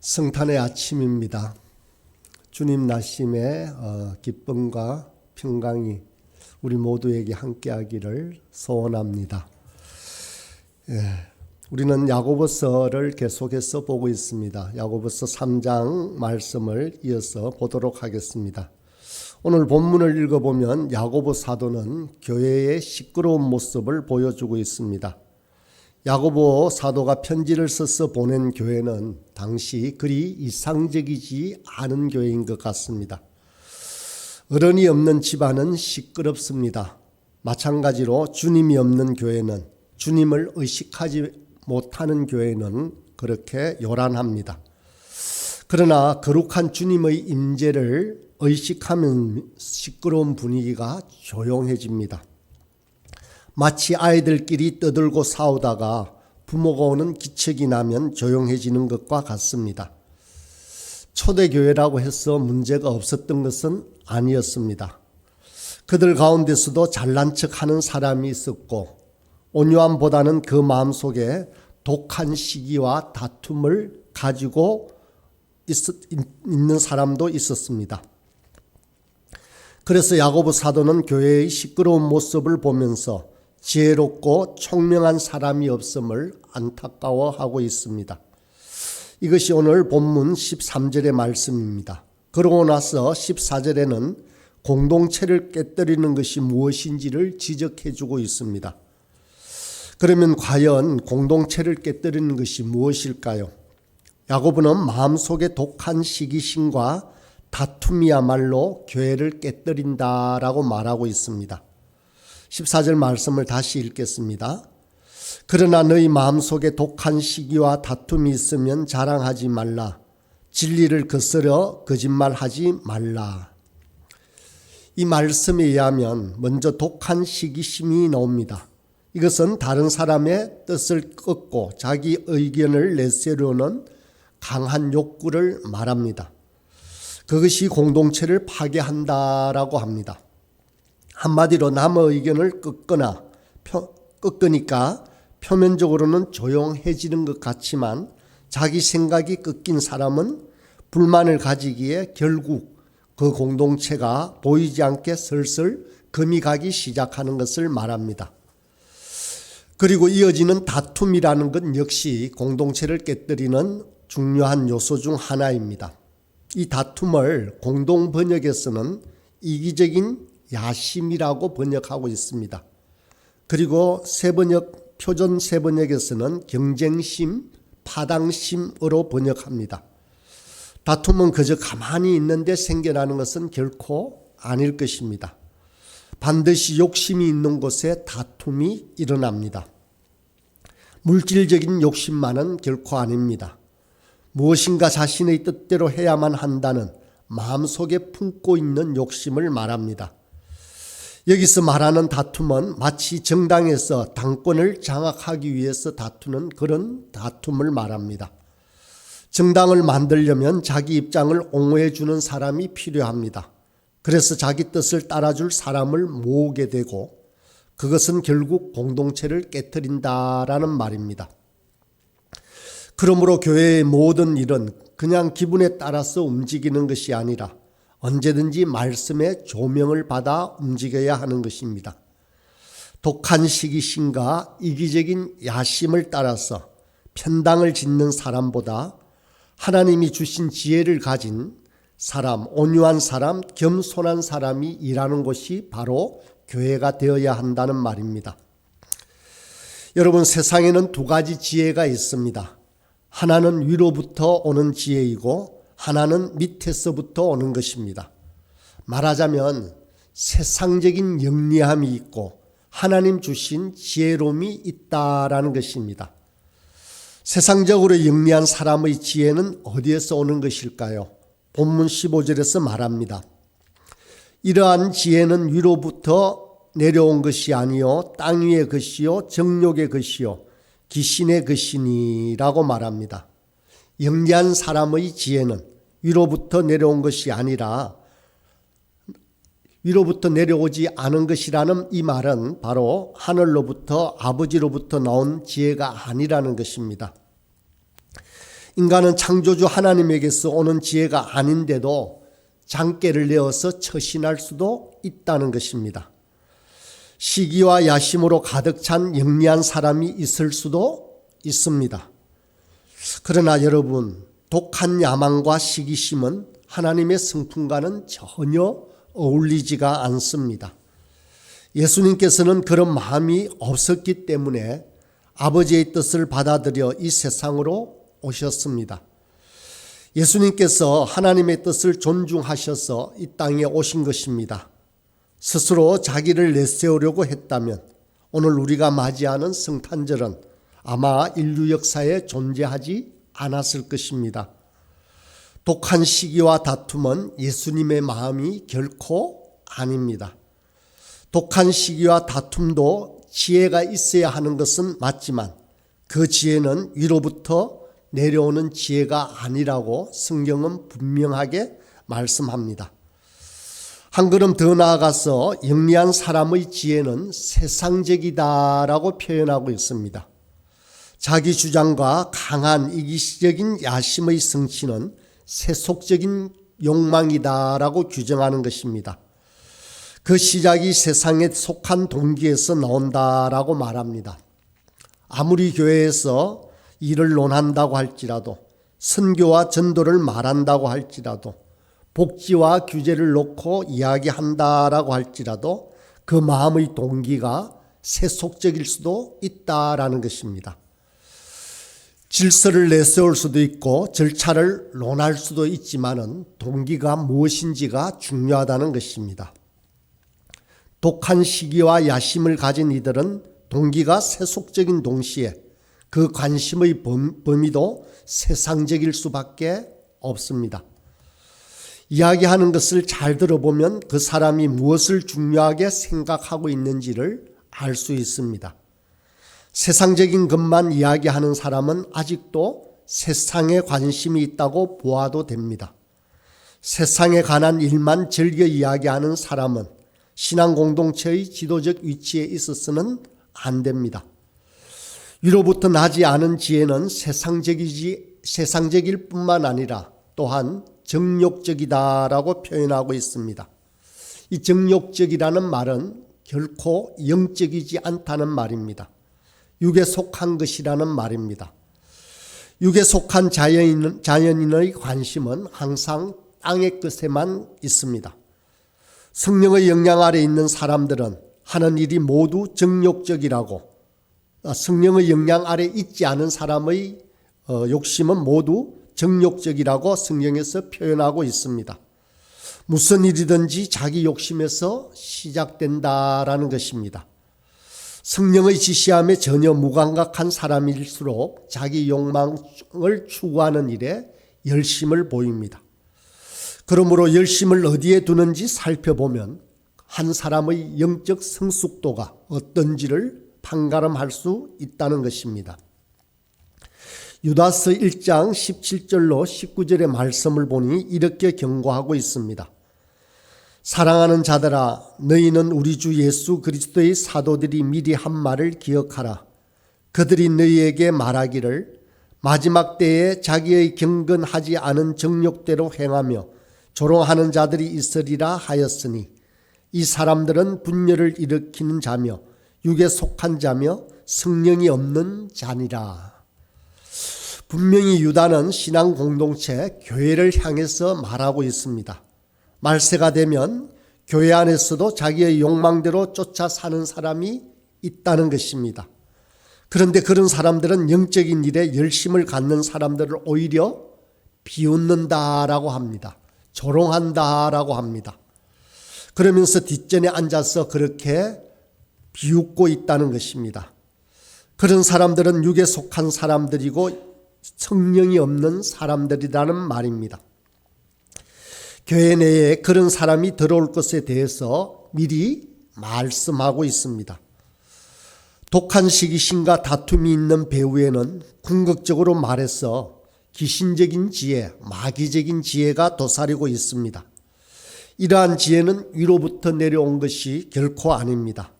성탄의 아침입니다. 주님 나심의 기쁨과 평강이 우리 모두에게 함께하기를 소원합니다. 우리는 야고보서를 계속해서 보고 있습니다. 야고보서 3장 말씀을 이어서 보도록 하겠습니다. 오늘 본문을 읽어보면 야고보 사도는 교회의 시끄러운 모습을 보여주고 있습니다. 야고보 사도가 편지를 써서 보낸 교회는 당시 그리 이상적이지 않은 교회인 것 같습니다. 어른이 없는 집안은 시끄럽습니다. 마찬가지로 주님이 없는 교회는, 주님을 의식하지 못하는 교회는 그렇게 요란합니다. 그러나 거룩한 주님의 임재를 의식하면 시끄러운 분위기가 조용해집니다. 마치 아이들끼리 떠들고 싸우다가 부모가 오는 기척이 나면 조용해지는 것과 같습니다. 초대교회라고 해서 문제가 없었던 것은 아니었습니다. 그들 가운데서도 잘난 척하는 사람이 있었고 온유함보다는 그 마음속에 독한 시기와 다툼을 가지고 있는 사람도 있었습니다. 그래서 야고보 사도는 교회의 시끄러운 모습을 보면서 지혜롭고 총명한 사람이 없음을 안타까워하고 있습니다. 이것이 오늘 본문 13절의 말씀입니다. 그러고 나서 14절에는 공동체를 깨뜨리는 것이 무엇인지를 지적해주고 있습니다. 그러면 과연 공동체를 깨뜨리는 것이 무엇일까요? 야고보는 마음속에 독한 시기심과 다툼이야말로 교회를 깨뜨린다라고 말하고 있습니다. 14절 말씀을 다시 읽겠습니다. 그러나 너희 마음속에 독한 시기와 다툼이 있으면 자랑하지 말라. 진리를 거스려 거짓말하지 말라. 이 말씀에 의하면 먼저 독한 시기심이 나옵니다. 이것은 다른 사람의 뜻을 꺾고 자기 의견을 내세우려는 강한 욕구를 말합니다. 그것이 공동체를 파괴한다라고 합니다. 한마디로 남의 의견을 꺾으니까 표면적으로는 조용해지는 것 같지만 자기 생각이 꺾인 사람은 불만을 가지기에 결국 그 공동체가 보이지 않게 슬슬 금이 가기 시작하는 것을 말합니다. 그리고 이어지는 다툼이라는 것 역시 공동체를 깨뜨리는 중요한 요소 중 하나입니다. 이 다툼을 공동 번역에서는 이기적인 야심이라고 번역하고 있습니다. 그리고 표준 세번역에서는 경쟁심, 파당심으로 번역합니다. 다툼은 그저 가만히 있는데 생겨나는 것은 결코 아닐 것입니다. 반드시 욕심이 있는 곳에 다툼이 일어납니다. 물질적인 욕심만은 결코 아닙니다. 무엇인가 자신의 뜻대로 해야만 한다는 마음속에 품고 있는 욕심을 말합니다. 여기서 말하는 다툼은 마치 정당에서 당권을 장악하기 위해서 다투는 그런 다툼을 말합니다. 정당을 만들려면 자기 입장을 옹호해 주는 사람이 필요합니다. 그래서 자기 뜻을 따라줄 사람을 모으게 되고 그것은 결국 공동체를 깨트린다라는 말입니다. 그러므로 교회의 모든 일은 그냥 기분에 따라서 움직이는 것이 아니라 언제든지 말씀의 조명을 받아 움직여야 하는 것입니다. 독한 시기심과 이기적인 야심을 따라서 편당을 짓는 사람보다 하나님이 주신 지혜를 가진 사람, 온유한 사람, 겸손한 사람이 일하는 곳이 바로 교회가 되어야 한다는 말입니다. 여러분, 세상에는 두 가지 지혜가 있습니다. 하나는 위로부터 오는 지혜이고 하나는 밑에서부터 오는 것입니다. 말하자면 세상적인 영리함이 있고 하나님 주신 지혜로움이 있다라는 것입니다. 세상적으로 영리한 사람의 지혜는 어디에서 오는 것일까요? 본문 15절에서 말합니다. 이러한 지혜는 위로부터 내려온 것이 아니요 땅 위의 것이요 정욕의 것이요 귀신의 것이니라고 말합니다. 영리한 사람의 지혜는 위로부터 내려온 것이 아니라 위로부터 내려오지 않은 것이라는 이 말은 바로 하늘로부터 아버지로부터 나온 지혜가 아니라는 것입니다. 인간은 창조주 하나님에게서 오는 지혜가 아닌데도 장깨를 내어서 처신할 수도 있다는 것입니다. 시기와 야심으로 가득 찬 영리한 사람이 있을 수도 있습니다. 그러나 여러분, 독한 야망과 시기심은 하나님의 성품과는 전혀 어울리지가 않습니다. 예수님께서는 그런 마음이 없었기 때문에 아버지의 뜻을 받아들여 이 세상으로 오셨습니다. 예수님께서 하나님의 뜻을 존중하셔서 이 땅에 오신 것입니다. 스스로 자기를 내세우려고 했다면 오늘 우리가 맞이하는 성탄절은 아마 인류 역사에 존재하지 않았을 것입니다. 독한 시기와 다툼은 예수님의 마음이 결코 아닙니다. 독한 시기와 다툼도 지혜가 있어야 하는 것은 맞지만 그 지혜는 위로부터 내려오는 지혜가 아니라고 성경은 분명하게 말씀합니다. 한 걸음 더 나아가서 영리한 사람의 지혜는 세상적이다라고 표현하고 있습니다. 자기 주장과 강한 이기적인 야심의 성취는 세속적인 욕망이다라고 규정하는 것입니다. 그 시작이 세상에 속한 동기에서 나온다라고 말합니다. 아무리 교회에서 일을 논한다고 할지라도, 선교와 전도를 말한다고 할지라도, 복지와 규제를 놓고 이야기한다라고 할지라도 그 마음의 동기가 세속적일 수도 있다라는 것입니다. 질서를 내세울 수도 있고 절차를 논할 수도 있지만은 동기가 무엇인지가 중요하다는 것입니다. 독한 시기와 야심을 가진 이들은 동기가 세속적인 동시에 그 관심의 범위도 세상적일 수밖에 없습니다. 이야기하는 것을 잘 들어보면 그 사람이 무엇을 중요하게 생각하고 있는지를 알 수 있습니다. 세상적인 것만 이야기하는 사람은 아직도 세상에 관심이 있다고 보아도 됩니다. 세상에 관한 일만 즐겨 이야기하는 사람은 신앙 공동체의 지도적 위치에 있어서는 안 됩니다. 위로부터 나지 않은 지혜는 세상적일 뿐만 아니라 또한 정욕적이다라고 표현하고 있습니다. 이 정욕적이라는 말은 결코 영적이지 않다는 말입니다. 육에 속한 것이라는 말입니다. 육에 속한 자연인의 관심은 항상 땅의 것에만 있습니다. 성령의 영향 아래 있는 사람들은 하는 일이 모두 정욕적이라고, 성령의 영향 아래 있지 않은 사람의 욕심은 모두 정욕적이라고 성경에서 표현하고 있습니다. 무슨 일이든지 자기 욕심에서 시작된다라는 것입니다. 성령의 지시함에 전혀 무감각한 사람일수록 자기 욕망을 추구하는 일에 열심을 보입니다. 그러므로 열심을 어디에 두는지 살펴보면 한 사람의 영적 성숙도가 어떤지를 판가름할 수 있다는 것입니다. 유다서 1장 17절로 19절의 말씀을 보니 이렇게 경고하고 있습니다. 사랑하는 자들아, 너희는 우리 주 예수 그리스도의 사도들이 미리 한 말을 기억하라. 그들이 너희에게 말하기를 마지막 때에 자기의 경건하지 않은 정욕대로 행하며 조롱하는 자들이 있으리라 하였으니 이 사람들은 분열을 일으키는 자며 육에 속한 자며 성령이 없는 자니라. 분명히 유다는 신앙 공동체 교회를 향해서 말하고 있습니다. 말세가 되면 교회 안에서도 자기의 욕망대로 쫓아 사는 사람이 있다는 것입니다. 그런데 그런 사람들은 영적인 일에 열심을 갖는 사람들을 오히려 비웃는다라고 합니다. 조롱한다라고 합니다. 그러면서 뒷전에 앉아서 그렇게 비웃고 있다는 것입니다. 그런 사람들은 육에 속한 사람들이고 성령이 없는 사람들이라는 말입니다. 교회 내에 그런 사람이 들어올 것에 대해서 미리 말씀하고 있습니다. 독한 시기심과 다툼이 있는 배후에는 궁극적으로 말해서 귀신적인 지혜, 마귀적인 지혜가 도사리고 있습니다. 이러한 지혜는 위로부터 내려온 것이 결코 아닙니다.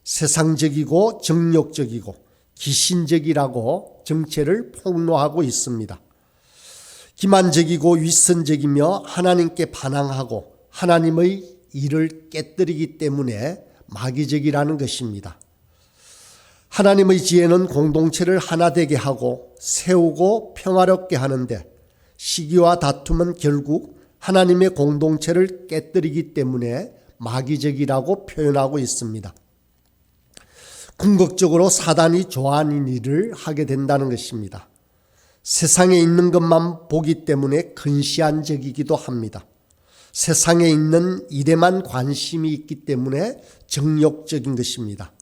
세상적이고 정욕적이고 귀신적이라고 정체를 폭로하고 있습니다. 기만적이고 위선적이며 하나님께 반항하고 하나님의 일을 깨뜨리기 때문에 마귀적이라는 것입니다. 하나님의 지혜는 공동체를 하나 되게 하고 세우고 평화롭게 하는데 시기와 다툼은 결국 하나님의 공동체를 깨뜨리기 때문에 마귀적이라고 표현하고 있습니다. 궁극적으로 사단이 좋아하는 일을 하게 된다는 것입니다. 세상에 있는 것만 보기 때문에 근시안적이기도 합니다. 세상에 있는 일에만 관심이 있기 때문에 정욕적인 것입니다.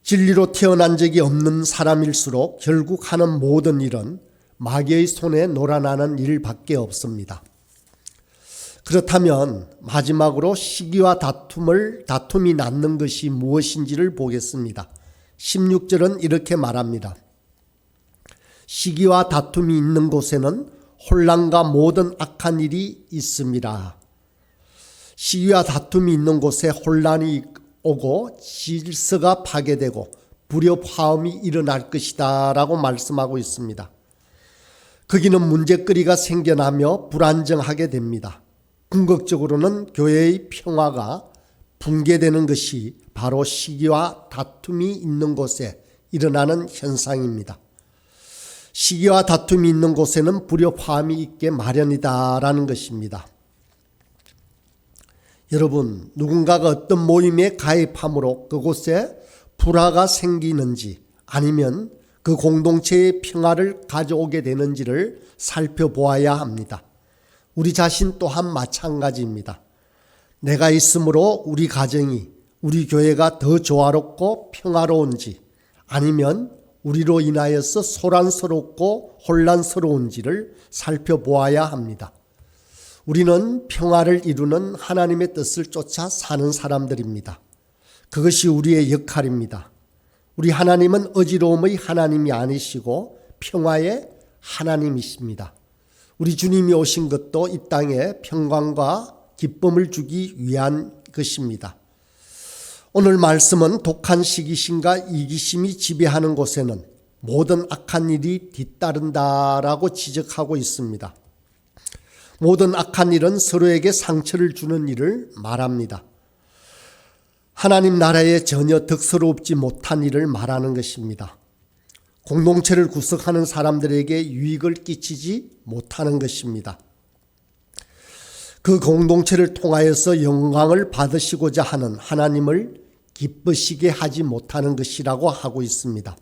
진리로 태어난 적이 없는 사람일수록 결국 하는 모든 일은 마귀의 손에 놀아나는 일밖에 없습니다. 그렇다면 마지막으로 시기와 다툼이 낳는 것이 무엇인지를 보겠습니다. 16절은 이렇게 말합니다. 시기와 다툼이 있는 곳에는 혼란과 모든 악한 일이 있습니다. 시기와 다툼이 있는 곳에 혼란이 오고 질서가 파괴되고 불협화음이 일어날 것이다 라고 말씀하고 있습니다. 거기는 문제거리가 생겨나며 불안정하게 됩니다. 궁극적으로는 교회의 평화가 붕괴되는 것이 바로 시기와 다툼이 있는 곳에 일어나는 현상입니다. 시기와 다툼이 있는 곳에는 불협화음이 있게 마련이다라는 것입니다. 여러분, 누군가가 어떤 모임에 가입함으로 그곳에 불화가 생기는지 아니면 그 공동체의 평화를 가져오게 되는지를 살펴보아야 합니다. 우리 자신 또한 마찬가지입니다. 내가 있으므로 우리 가정이, 우리 교회가 더 조화롭고 평화로운지 아니면 우리로 인하여서 소란스럽고 혼란스러운지를 살펴보아야 합니다. 우리는 평화를 이루는 하나님의 뜻을 쫓아 사는 사람들입니다. 그것이 우리의 역할입니다. 우리 하나님은 어지러움의 하나님이 아니시고 평화의 하나님이십니다. 우리 주님이 오신 것도 이 땅에 평강과 기쁨을 주기 위한 것입니다. 오늘 말씀은 독한 시기심과 이기심이 지배하는 곳에는 모든 악한 일이 뒤따른다라고 지적하고 있습니다. 모든 악한 일은 서로에게 상처를 주는 일을 말합니다. 하나님 나라에 전혀 덕스럽지 못한 일을 말하는 것입니다. 공동체를 구성하는 사람들에게 유익을 끼치지 못하는 것입니다. 그 공동체를 통하여서 영광을 받으시고자 하는 하나님을 기쁘시게 하지 못하는 것이라고 하고 있습니다.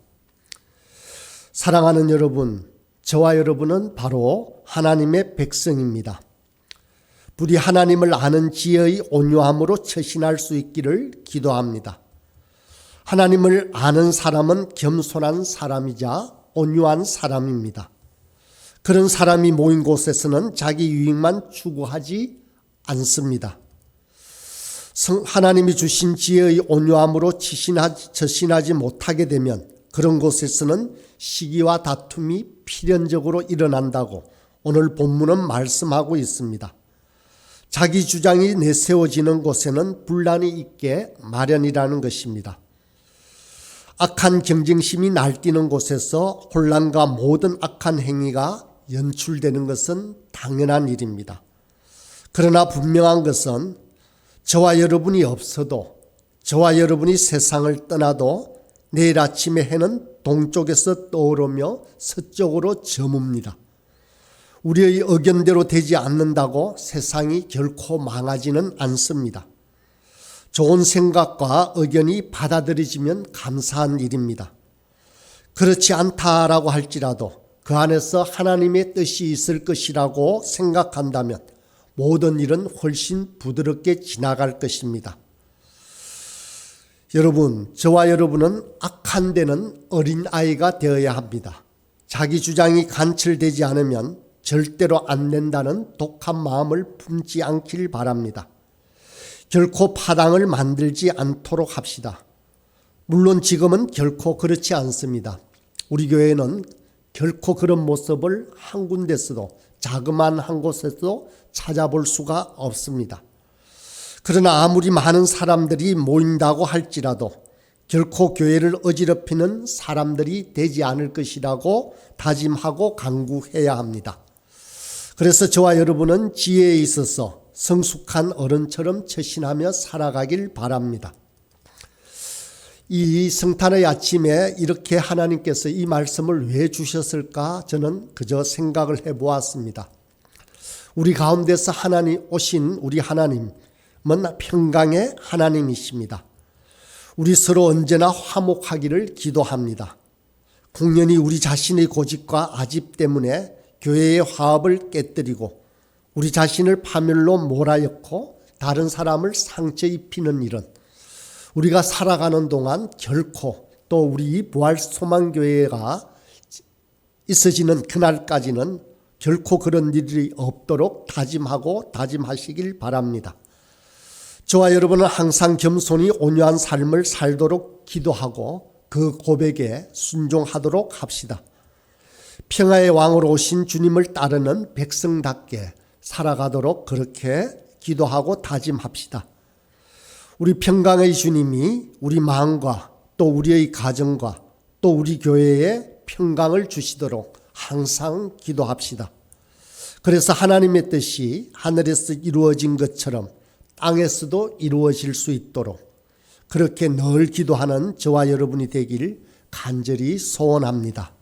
사랑하는 여러분, 저와 여러분은 바로 하나님의 백성입니다. 부디 하나님을 아는 지혜의 온유함으로 처신할 수 있기를 기도합니다. 하나님을 아는 사람은 겸손한 사람이자 온유한 사람입니다. 그런 사람이 모인 곳에서는 자기 유익만 추구하지 않습니다. 하나님이 주신 지혜의 온유함으로 처신하지 못하게 되면 그런 곳에서는 시기와 다툼이 필연적으로 일어난다고 오늘 본문은 말씀하고 있습니다. 자기 주장이 내세워지는 곳에는 분란이 있게 마련이라는 것입니다. 악한 경쟁심이 날뛰는 곳에서 혼란과 모든 악한 행위가 연출되는 것은 당연한 일입니다. 그러나 분명한 것은 저와 여러분이 없어도, 저와 여러분이 세상을 떠나도 내일 아침에 해는 동쪽에서 떠오르며 서쪽으로 저뭅니다. 우리의 의견대로 되지 않는다고 세상이 결코 망하지는 않습니다. 좋은 생각과 의견이 받아들여지면 감사한 일입니다. 그렇지 않다라고 할지라도 그 안에서 하나님의 뜻이 있을 것이라고 생각한다면 모든 일은 훨씬 부드럽게 지나갈 것입니다. 여러분, 저와 여러분은 악한 데는 어린아이가 되어야 합니다. 자기 주장이 관철되지 않으면 절대로 안 된다는 독한 마음을 품지 않길 바랍니다. 결코 파당을 만들지 않도록 합시다. 물론 지금은 결코 그렇지 않습니다. 우리 교회는 결코 그런 모습을 한 군데서도, 자그마한 한 곳에서도 찾아볼 수가 없습니다. 그러나 아무리 많은 사람들이 모인다고 할지라도 결코 교회를 어지럽히는 사람들이 되지 않을 것이라고 다짐하고 간구해야 합니다. 그래서 저와 여러분은 지혜에 있어서 성숙한 어른처럼 처신하며 살아가길 바랍니다. 이 성탄의 아침에 이렇게 하나님께서 이 말씀을 왜 주셨을까? 저는 그저 생각을 해보았습니다. 우리 가운데서 오신 우리 하나님은 평강의 하나님이십니다. 우리 서로 언제나 화목하기를 기도합니다. 공연히 우리 자신의 고집과 아집 때문에 교회의 화합을 깨뜨리고 우리 자신을 파멸로 몰아넣고 다른 사람을 상처 입히는 일은 우리가 살아가는 동안 결코 또 우리 부활소망교회가 있어지는 그날까지는 결코 그런 일이 없도록 다짐하시길 바랍니다. 저와 여러분은 항상 겸손히 온유한 삶을 살도록 기도하고 그 고백에 순종하도록 합시다. 평화의 왕으로 오신 주님을 따르는 백성답게 살아가도록 그렇게 기도하고 다짐합시다. 우리 평강의 주님이 우리 마음과 또 우리의 가정과 또 우리 교회에 평강을 주시도록 항상 기도합시다. 그래서 하나님의 뜻이 하늘에서 이루어진 것처럼 땅에서도 이루어질 수 있도록 그렇게 늘 기도하는 저와 여러분이 되길 간절히 소원합니다.